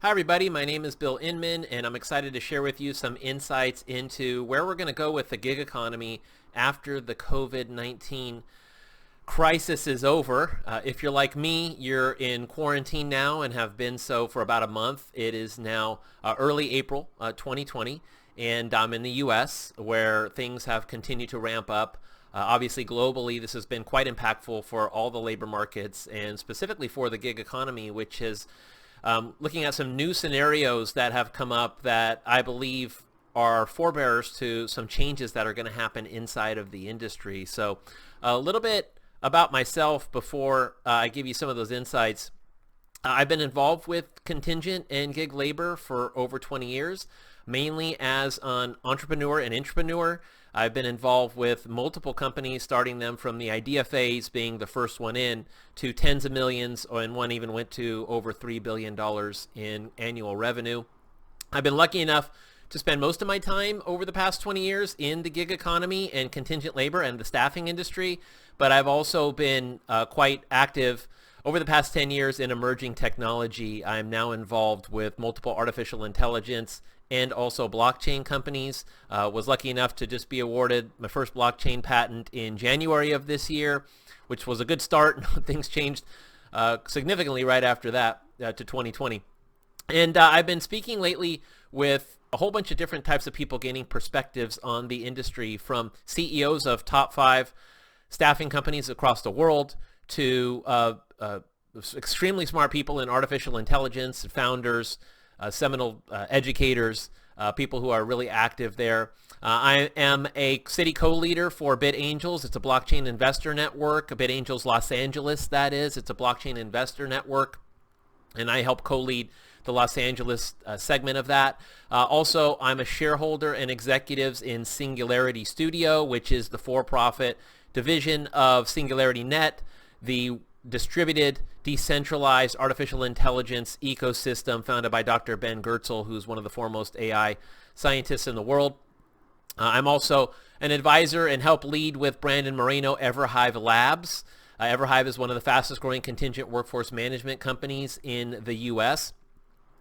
Hi everybody, my name is Bill Inman and I'm excited to share with you some insights into where we're going to go with the gig economy after the COVID-19 crisis is over. If you're like me, you're in quarantine now and have been so for about a month. It is now early April 2020 and I'm in the US where things have continued to ramp up. Obviously globally this has been quite impactful for all the labor markets and specifically for the gig economy, which is looking at some new scenarios that have come up that I believe are forebearers to some changes that are going to happen inside of the industry. So a little bit about myself before I give you some of those insights. I've been involved with contingent and gig labor for over 20 years, mainly as an entrepreneur and intrapreneur. I've been involved with multiple companies, starting them from the idea phase, being the first one in, to tens of millions, and one even went to over $3 billion in annual revenue. I've been lucky enough to spend most of my time over the past 20 years in the gig economy and contingent labor and the staffing industry, but I've also been quite active over the past 10 years in emerging technology. I'm now involved with multiple artificial intelligence and also blockchain companies. Was lucky enough to just be awarded my first blockchain patent in January of this year, which was a good start. Things changed significantly right after that to 2020. And I've been speaking lately with a whole bunch of different types of people, gaining perspectives on the industry, from CEOs of top 5 staffing companies across the world to extremely smart people in artificial intelligence, founders, seminal educators, people who are really active there. I am a city co-leader for BitAngels. It's a blockchain investor network. BitAngels Los Angeles, that is. It's a blockchain investor network, and I help co-lead the Los Angeles segment of that. Also, I'm a shareholder and executives in Singularity Studio, which is the for-profit division of Singularity Net, the distributed, decentralized artificial intelligence ecosystem founded by Dr. Ben Goertzel, who's one of the foremost AI scientists in the world. I'm also an advisor and help lead with Brandon Moreno Everhive Labs. Everhive is one of the fastest growing contingent workforce management companies in the US,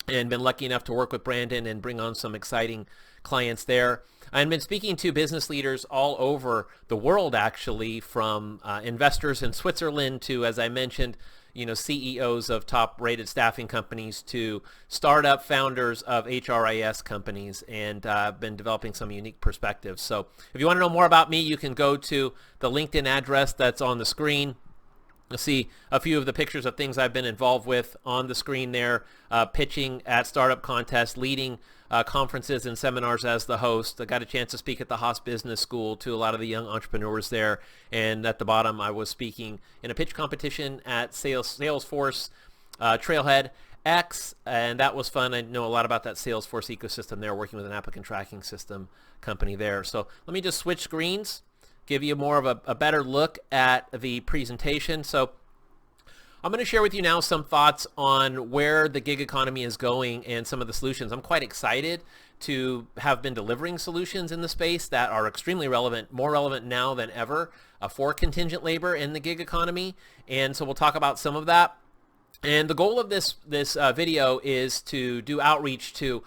and been lucky enough to work with Brandon and bring on some exciting clients there. I've been speaking to business leaders all over the world, actually, from investors in Switzerland to, as I mentioned, CEOs of top-rated staffing companies to startup founders of HRIS companies, and I've been developing some unique perspectives. So if you want to know more about me, you can go to the LinkedIn address that's on the screen. You'll see a few of the pictures of things I've been involved with on the screen there, pitching at startup contests, leading conferences and seminars as the host. I got a chance to speak at the Haas Business School to a lot of the young entrepreneurs there. And at the bottom, I was speaking in a pitch competition at Salesforce Trailhead X, and that was fun. I know a lot about that Salesforce ecosystem there, working with an applicant tracking system company there. So let me just switch screens, give you more of a better look at the presentation. So I'm going to share with you now some thoughts on where the gig economy is going and some of the solutions. I'm quite excited to have been delivering solutions in the space that are extremely relevant, more relevant now than ever, for contingent labor in the gig economy. And so we'll talk about some of that. And the goal of this video is to do outreach to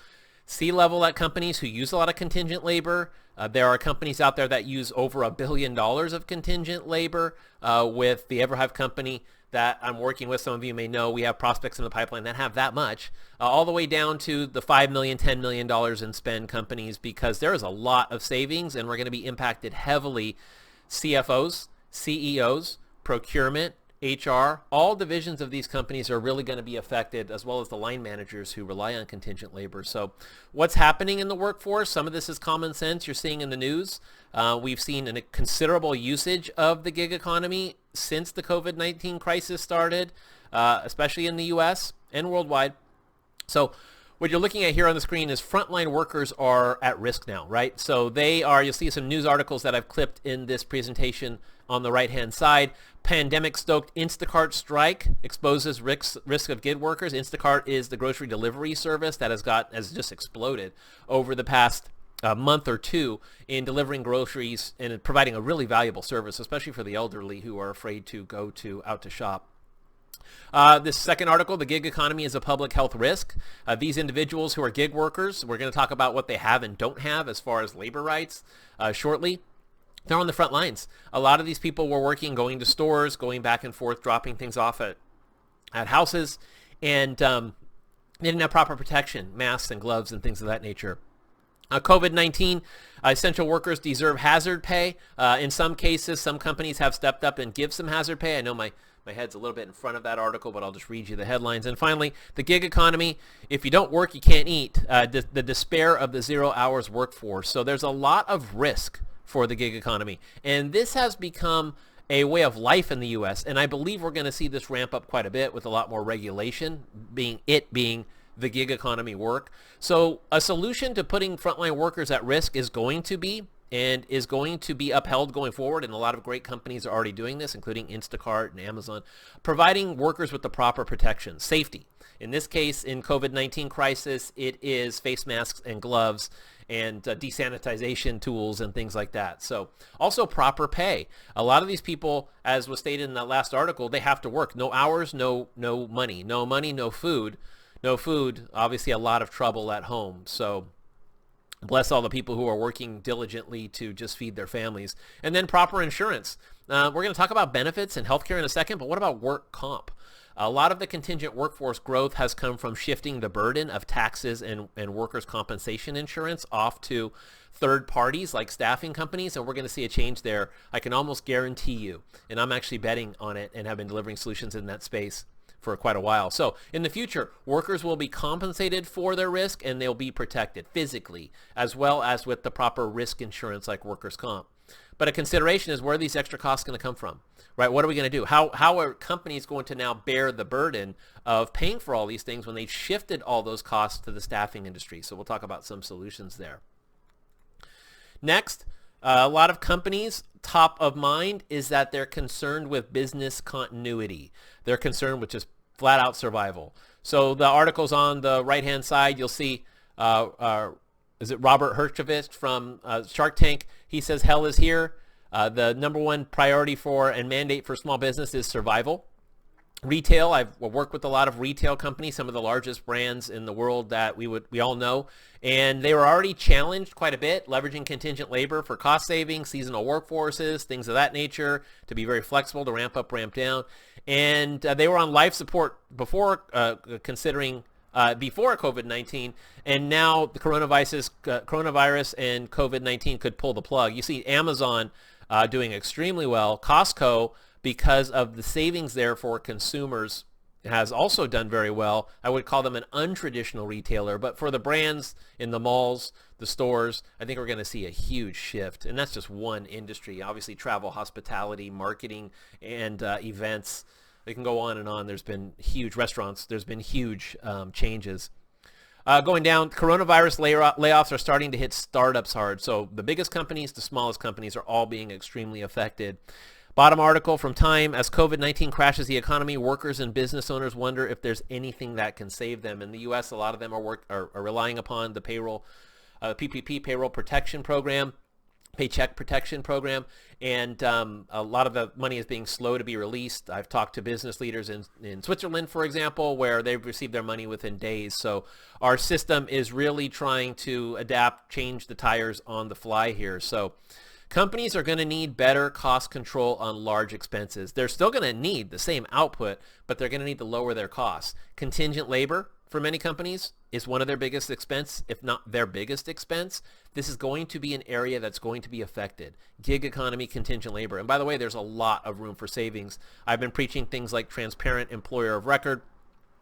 C-level at companies who use a lot of contingent labor. There are companies out there that use over $1 billion of contingent labor. With the Everhive company that I'm working with, some of you may know, we have prospects in the pipeline that have that much, all the way down to the $5 million, $10 million in spend companies, because there is a lot of savings and we're going to be impacted heavily. CFOs, CEOs, procurement, HR, all divisions of these companies are really going to be affected, as well as the line managers who rely on contingent labor. So what's happening in the workforce? Some of this is common sense you're seeing in the news. We've seen a considerable usage of the gig economy since the COVID-19 crisis started, especially in the US and worldwide. So what you're looking at here on the screen is frontline workers are at risk now, right? So you'll see some news articles that I've clipped in this presentation on the right-hand side. Pandemic-stoked Instacart strike exposes risk of gig workers. Instacart is the grocery delivery service that has just exploded over the past month or two in delivering groceries and providing a really valuable service, especially for the elderly who are afraid to go out to shop. This second article, the gig economy is a public health risk. These individuals who are gig workers, we're going to talk about what they have and don't have as far as labor rights shortly. They're on the front lines. A lot of these people were working, going to stores, going back and forth, dropping things off at houses, and they didn't have proper protection, masks and gloves and things of that nature. COVID-19, essential workers deserve hazard pay. In some cases, some companies have stepped up and give some hazard pay. I know my head's a little bit in front of that article, but I'll just read you the headlines. And finally, the gig economy, if you don't work, you can't eat. The despair of the 0 hours workforce. So there's a lot of risk for the gig economy. And this has become a way of life in the U.S. And I believe we're going to see this ramp up quite a bit with a lot more regulation, being the gig economy work. So a solution to putting frontline workers at risk is going to be upheld going forward, and a lot of great companies are already doing this, including Instacart and Amazon, providing workers with the proper protection. Safety. In this case, in COVID-19 crisis, it is face masks and gloves and desanitization tools and things like that. So also proper pay. A lot of these people, as was stated in that last article, they have to work. No hours, no money. No money, no food. No food, obviously a lot of trouble at home. So bless all the people who are working diligently to just feed their families. And then proper insurance. We're going to talk about benefits and healthcare in a second, but what about work comp? A lot of the contingent workforce growth has come from shifting the burden of taxes and workers' compensation insurance off to third parties like staffing companies, and we're going to see a change there. I can almost guarantee you, and I'm actually betting on it and have been delivering solutions in that space for quite a while. So in the future, workers will be compensated for their risk and they'll be protected physically, as well as with the proper risk insurance like workers' comp. But a consideration is, where are these extra costs going to come from, right? What are we going to do? How are companies going to now bear the burden of paying for all these things when they've shifted all those costs to the staffing industry? So we'll talk about some solutions there. Next, a lot of companies, top of mind is that they're concerned with business continuity. They're concerned with just flat out survival. So the articles on the right-hand side, you'll see, is it Robert Herjavec from Shark Tank? He says, hell is here. The number one priority for and mandate for small business is survival. Retail, I've worked with a lot of retail companies, some of the largest brands in the world that we all know, and they were already challenged quite a bit, leveraging contingent labor for cost savings, seasonal workforces, things of that nature, to be very flexible, to ramp up, ramp down. And they were on life support before before COVID-19, and now the coronavirus and COVID-19 could pull the plug. You see Amazon doing extremely well. Costco, because of the savings there for consumers, has also done very well. I would call them an untraditional retailer, but for the brands in the malls, the stores, I think we're going to see a huge shift. And that's just one industry. Obviously, travel, hospitality, marketing, and events. They can go on and on. There's been huge restaurants. There's been huge changes. Going down, coronavirus layoffs are starting to hit startups hard. So the biggest companies, the smallest companies are all being extremely affected. Bottom article from Time: as COVID-19 crashes the economy, workers and business owners wonder if there's anything that can save them. In the U.S., a lot of them are relying upon the payroll, PPP, payroll protection program, paycheck protection program, and a lot of the money is being slow to be released. I've talked to business leaders in Switzerland, for example, where they've received their money within days. So our system is really trying to adapt, change the tires on the fly here. So companies are going to need better cost control on large expenses. They're still going to need the same output, but they're going to need to lower their costs. Contingent labor for many companies is one of their biggest expense, if not their biggest expense. This is going to be an area that's going to be affected. Gig economy, contingent labor. And by the way, there's a lot of room for savings. I've been preaching things like transparent employer of record.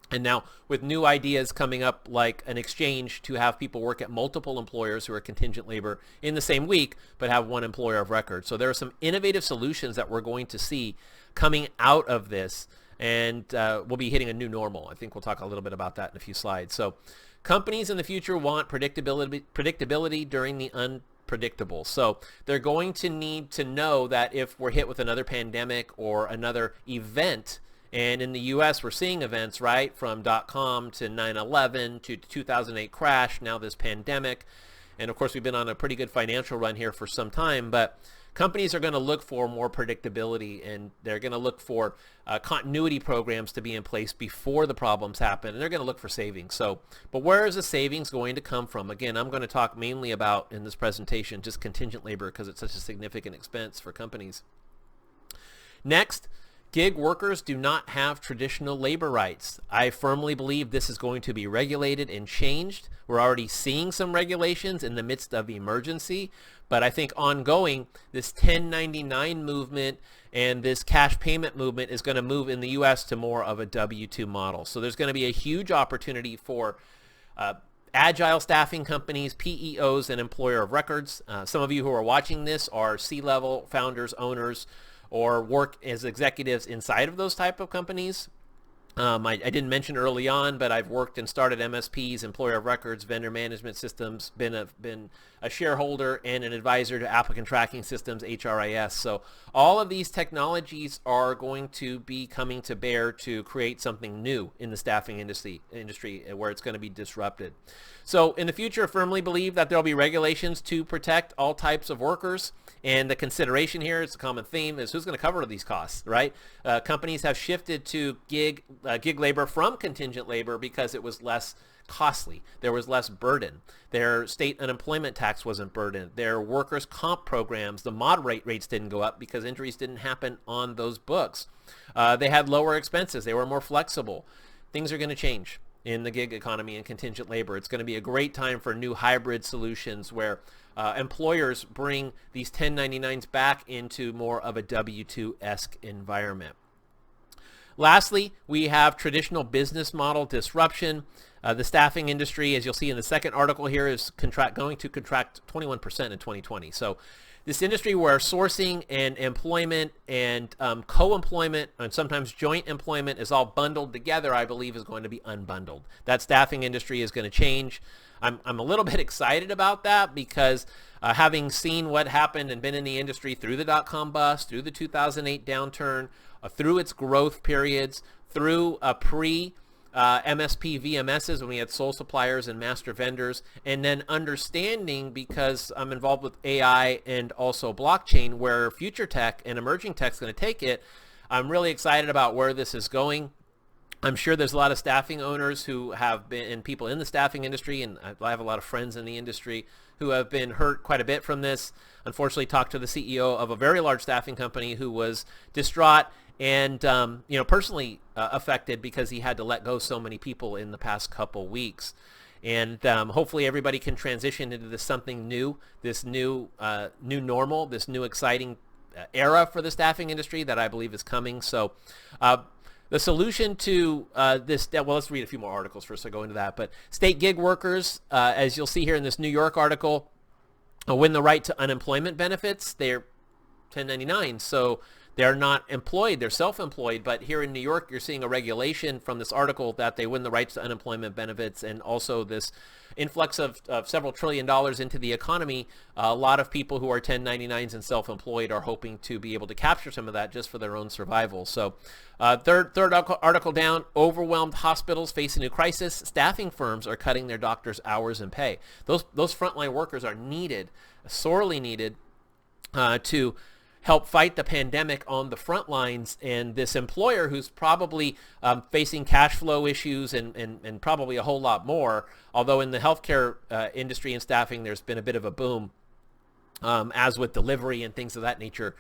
And now with new ideas coming up, like an exchange to have people work at multiple employers who are contingent labor in the same week, but have one employer of record. So there are some innovative solutions that we're going to see coming out of this, and we'll be hitting a new normal. I think we'll talk a little bit about that in a few slides. So companies in the future want predictability during the unpredictable. So they're going to need to know that if we're hit with another pandemic or another event, and in the U.S., we're seeing events, right, from .com to 9/11 to 2008 crash, now this pandemic. And, of course, we've been on a pretty good financial run here for some time. But companies are going to look for more predictability, and they're going to look for continuity programs to be in place before the problems happen, and they're going to look for savings. So, but where is the savings going to come from? Again, I'm going to talk mainly about, in this presentation, just contingent labor because it's such a significant expense for companies. Next, gig workers do not have traditional labor rights. I firmly believe this is going to be regulated and changed. We're already seeing some regulations in the midst of emergency, but I think ongoing, this 1099 movement and this cash payment movement is going to move in the U.S. to more of a W-2 model. So there's going to be a huge opportunity for agile staffing companies, PEOs, and employer of records. Some of you who are watching this are C-level founders, owners, or work as executives inside of those type of companies. I didn't mention early on, but I've worked and started MSPs, employer of records, vendor management systems, been a shareholder and an advisor to applicant tracking systems, HRIS. So all of these technologies are going to be coming to bear to create something new in the staffing industry where it's going to be disrupted. So in the future, I firmly believe that there will be regulations to protect all types of workers. And the consideration here, it's a common theme, is who's going to cover these costs, right? Companies have shifted to gig labor from contingent labor because it was less costly. There was less burden. Their state unemployment tax wasn't burdened. Their workers' comp programs, the moderate rates didn't go up because injuries didn't happen on those books. They had lower expenses. They were more flexible. Things are going to change in the gig economy and contingent labor. It's going to be a great time for new hybrid solutions where employers bring these 1099s back into more of a W-2-esque environment. Lastly, we have traditional business model disruption. The staffing industry, as you'll see in the second article here, is going to contract 21% in 2020. So this industry where sourcing and employment and co-employment and sometimes joint employment is all bundled together, I believe is going to be unbundled. That staffing industry is going to change. I'm a little bit excited about that because having seen what happened and been in the industry through the dot-com bust, through the 2008 downturn, through its growth periods, through MSP VMSs when we had sole suppliers and master vendors, and then understanding, because I'm involved with AI and also blockchain, where future tech and emerging tech is going to take it. I'm really excited about where this is going. I'm sure there's a lot of staffing owners who have been, and people in the staffing industry, and I have a lot of friends in the industry who have been hurt quite a bit from this. Unfortunately, talked to the CEO of a very large staffing company who was distraught and personally affected because he had to let go so many people in the past couple weeks. And hopefully everybody can transition into this something new, this new normal, this new exciting era for the staffing industry that I believe is coming. So the solution to this, well, let's read a few more articles first so I go into that. But state gig workers, as you'll see here in this New York article, win the right to unemployment benefits. They're 1099, so they're not employed, they're self-employed. But here in New York, you're seeing a regulation from this article that they win the rights to unemployment benefits, and also this influx of several $1 trillion into the economy. A lot of people who are 1099s and self-employed are hoping to be able to capture some of that just for their own survival. So third article down, overwhelmed hospitals face a new crisis. Staffing firms are cutting their doctors' hours and pay. Those frontline workers are needed, sorely needed, to help fight the pandemic on the front lines. And this employer who's probably facing cash flow issues and probably a whole lot more, although in the healthcare industry and staffing there's been a bit of a boom, as with delivery and things of that nature.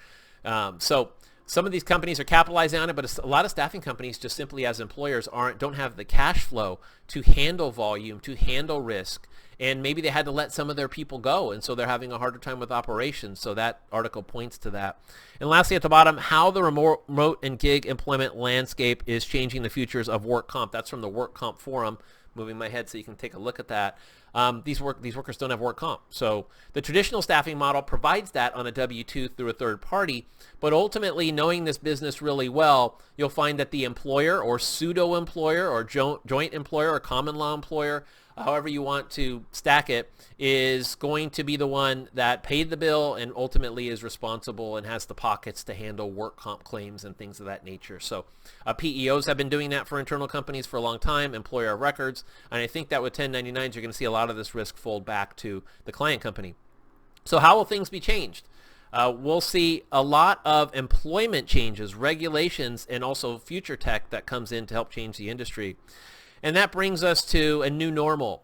So some of these companies are capitalizing on it, but a lot of staffing companies just simply as employers don't have the cash flow to handle volume, to handle risk, and maybe they had to let some of their people go, and so they're having a harder time with operations. So that article points to that. And lastly, at the bottom, how the remote and gig employment landscape is changing the futures of work comp. That's from the Work Comp Forum. Moving my head so you can take a look at that. These workers don't have work comp. So the traditional staffing model provides that on a W-2 through a third party, but ultimately, knowing this business really well, you'll find that the employer or pseudo-employer or joint employer or common law employer, however you want to stack it, is going to be the one that paid the bill and ultimately is responsible and has the pockets to handle work comp claims and things of that nature. So PEOs have been doing that for internal companies for a long time, employer of records, and I think that with 1099s you're going to see a lot of this risk fold back to the client company. So how will things be changed? we'll see a lot of employment changes, regulations, and also future tech that comes in to help change the industry. And that brings us to a new normal.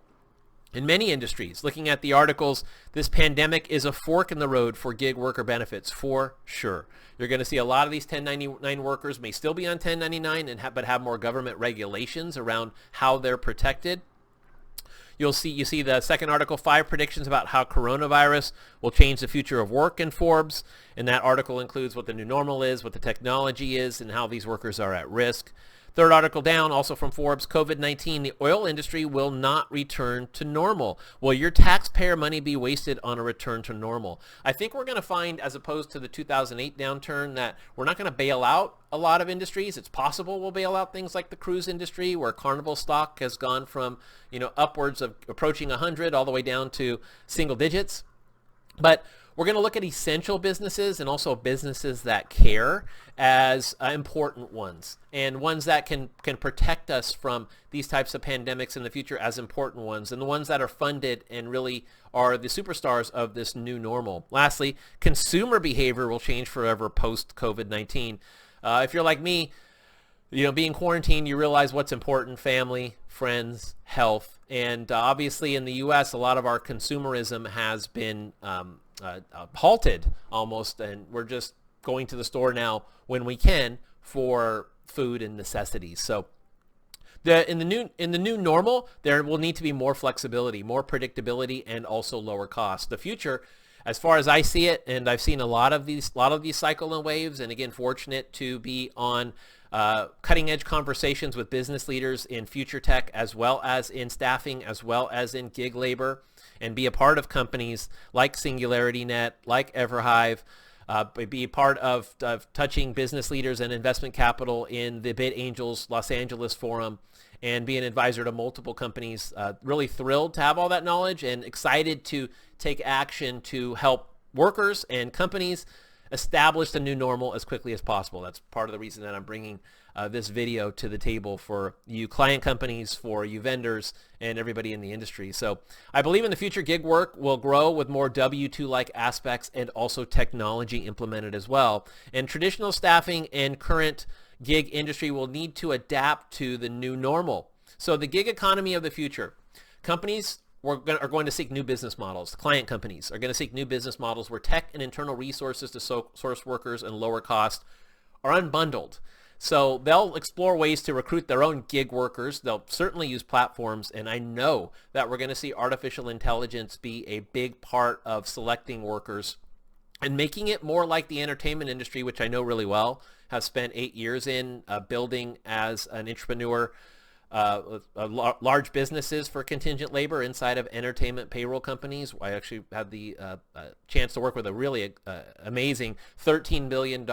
In many industries, looking at the articles, this pandemic is a fork in the road for gig worker benefits, for sure. You're going to see a lot of these 1099 workers may still be on 1099 but have more government regulations around how they're protected. You see the second article, 5 predictions about how coronavirus will change the future of work in Forbes. And that article includes what the new normal is, what the technology is, and how these workers are at risk. Third article down, also from Forbes, COVID-19, the oil industry will not return to normal. Will your taxpayer money be wasted on a return to normal? I think we're going to find, as opposed to the 2008 downturn, that we're not going to bail out a lot of industries. It's possible we'll bail out things like the cruise industry, where Carnival stock has gone from, upwards of approaching 100 all the way down to single digits. But we're going to look at essential businesses and also businesses that care as important ones, and ones that can protect us from these types of pandemics in the future as important ones, and the ones that are funded and really are the superstars of this new normal. Lastly, consumer behavior will change forever post-COVID-19. If you're like me, being quarantined, you realize what's important: family, friends, health. And obviously in the U.S., a lot of our consumerism has been halted almost, and we're just going to the store now when we can for food and necessities. So in the new normal, there will need to be more flexibility, more predictability, and also lower cost. The future, as far as I see it, and I've seen a lot of these cycle and waves, and again, fortunate to be on cutting edge conversations with business leaders in future tech, as well as in staffing, as well as in gig labor, and be a part of companies like SingularityNet, like Everhive, be a part of touching business leaders and investment capital in the Bid Angels Los Angeles Forum, and be an advisor to multiple companies. Really thrilled to have all that knowledge and excited to take action to help workers and companies establish the new normal as quickly as possible. That's part of the reason that I'm bringing this video to the table for you client companies, for you vendors, and everybody in the industry. So I believe in the future, gig work will grow with more W-2-like aspects and also technology implemented as well. And traditional staffing and current gig industry will need to adapt to the new normal. So the gig economy of the future, companies are going to seek new business models. Client companies are going to seek new business models where tech and internal resources to source workers and lower cost are unbundled. So they'll explore ways to recruit their own gig workers. They'll certainly use platforms, and I know that we're going to see artificial intelligence be a big part of selecting workers and making it more like the entertainment industry, which I know really well, have spent 8 years in building as an entrepreneur, large businesses for contingent labor inside of entertainment payroll companies. I actually had the chance to work with a really amazing $13 billion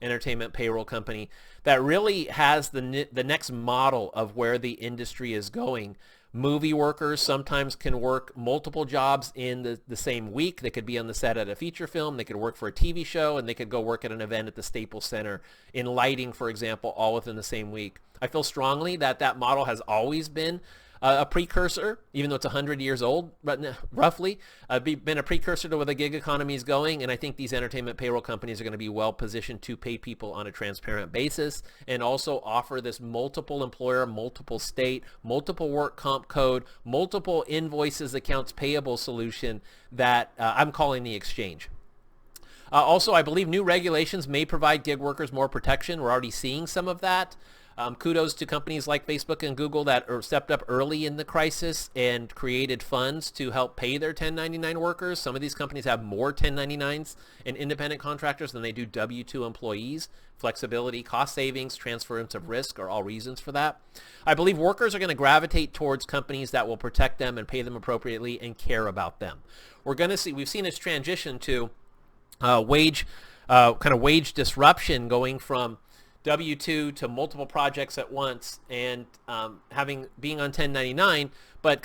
entertainment payroll company that really has the next model of where the industry is going. Movie workers sometimes can work multiple jobs in the same week. They could be on the set at a feature film, they could work for a TV show, and they could go work at an event at the Staples Center in lighting, for example, all within the same week. I feel strongly that model has always been a precursor, even though it's 100 years old, but roughly, been a precursor to where the gig economy is going. And I think these entertainment payroll companies are going to be well positioned to pay people on a transparent basis and also offer this multiple employer, multiple state, multiple work comp code, multiple invoices, accounts payable solution that I'm calling the exchange. Also, I believe new regulations may provide gig workers more protection. We're already seeing some of that. Kudos to companies like Facebook and Google that stepped up early in the crisis and created funds to help pay their 1099 workers. Some of these companies have more 1099s and independent contractors than they do W-2 employees. Flexibility, cost savings, transference of risk are all reasons for that. I believe workers are going to gravitate towards companies that will protect them and pay them appropriately and care about them. We've seen this transition to wage disruption, going from W-2 to multiple projects at once, and being on 1099, but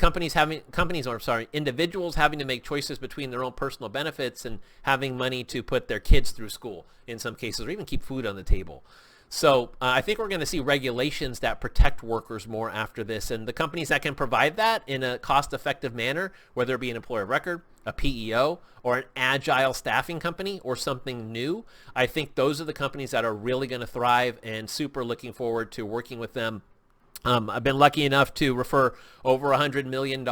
individuals having to make choices between their own personal benefits and having money to put their kids through school in some cases, or even keep food on the table. So I think we're going to see regulations that protect workers more after this. And the companies that can provide that in a cost-effective manner, whether it be an employer of record, a PEO, or an agile staffing company, or something new, I think those are the companies that are really going to thrive, and super looking forward to working with them. I've been lucky enough to refer over $100 million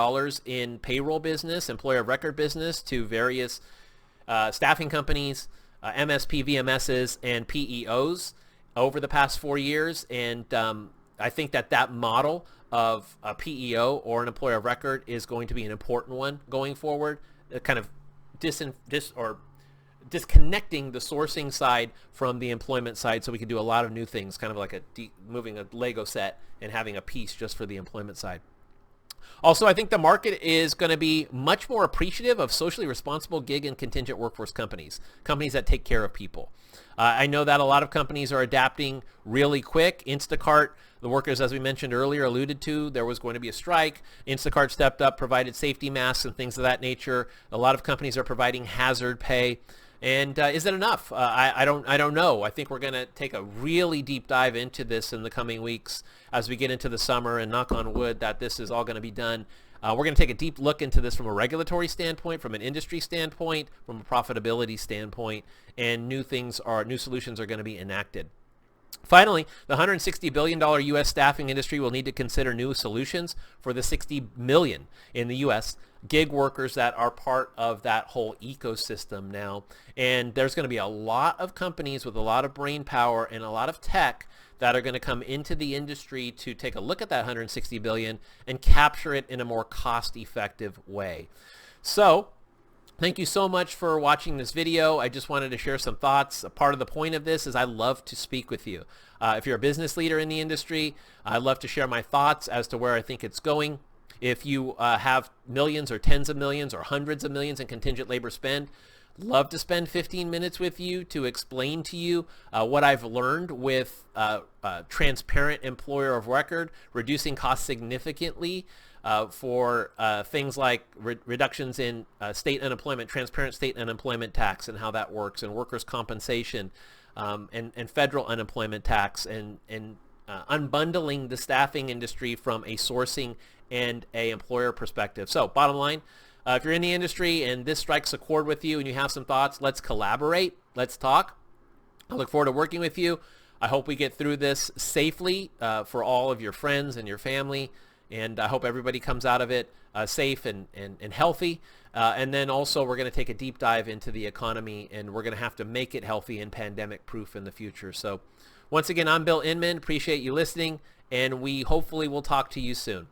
in payroll business, employer of record business, to various staffing companies, MSP, VMSs, and PEOs over the past 4 years. And I think that model of a PEO or an employer of record is going to be an important one going forward, kind of disconnecting the sourcing side from the employment side, so we can do a lot of new things, kind of like moving a Lego set and having a piece just for the employment side. Also, I think the market is going to be much more appreciative of socially responsible gig and contingent workforce companies that take care of people. I know that a lot of companies are adapting really quick. Instacart, the workers, as we mentioned earlier, alluded to, there was going to be a strike. Instacart stepped up, provided safety masks and things of that nature. A lot of companies are providing hazard pay. And is it enough? I don't know. I think we're going to take a really deep dive into this in the coming weeks as we get into the summer, and knock on wood that this is all going to be done. We're going to take a deep look into this from a regulatory standpoint, from an industry standpoint, from a profitability standpoint, and new solutions are going to be enacted. Finally, the $160 billion U.S. staffing industry will need to consider new solutions for the 60 million in the U.S. gig workers that are part of that whole ecosystem now. And there's going to be a lot of companies with a lot of brain power and a lot of tech that are going to come into the industry to take a look at that 160 billion and capture it in a more cost-effective way. So, thank you so much for watching this video. I just wanted to share some thoughts. A part of the point of this is I love to speak with you. If you're a business leader in the industry, I love to share my thoughts as to where I think it's going. If you have millions or tens of millions or hundreds of millions in contingent labor spend, love to spend 15 minutes with you to explain to you what I've learned with transparent employer of record, reducing costs significantly for things like reductions in state unemployment, transparent state unemployment tax and how that works, and workers' compensation, and federal unemployment tax, and unbundling the staffing industry from a sourcing and a employer perspective. So bottom line, if you're in the industry and this strikes a chord with you and you have some thoughts, let's collaborate. Let's talk. I look forward to working with you. I hope we get through this safely for all of your friends and your family. And I hope everybody comes out of it safe and healthy. And then also we're going to take a deep dive into the economy, and we're going to have to make it healthy and pandemic proof in the future. So once again, I'm Bill Inman. Appreciate you listening, and we hopefully will talk to you soon.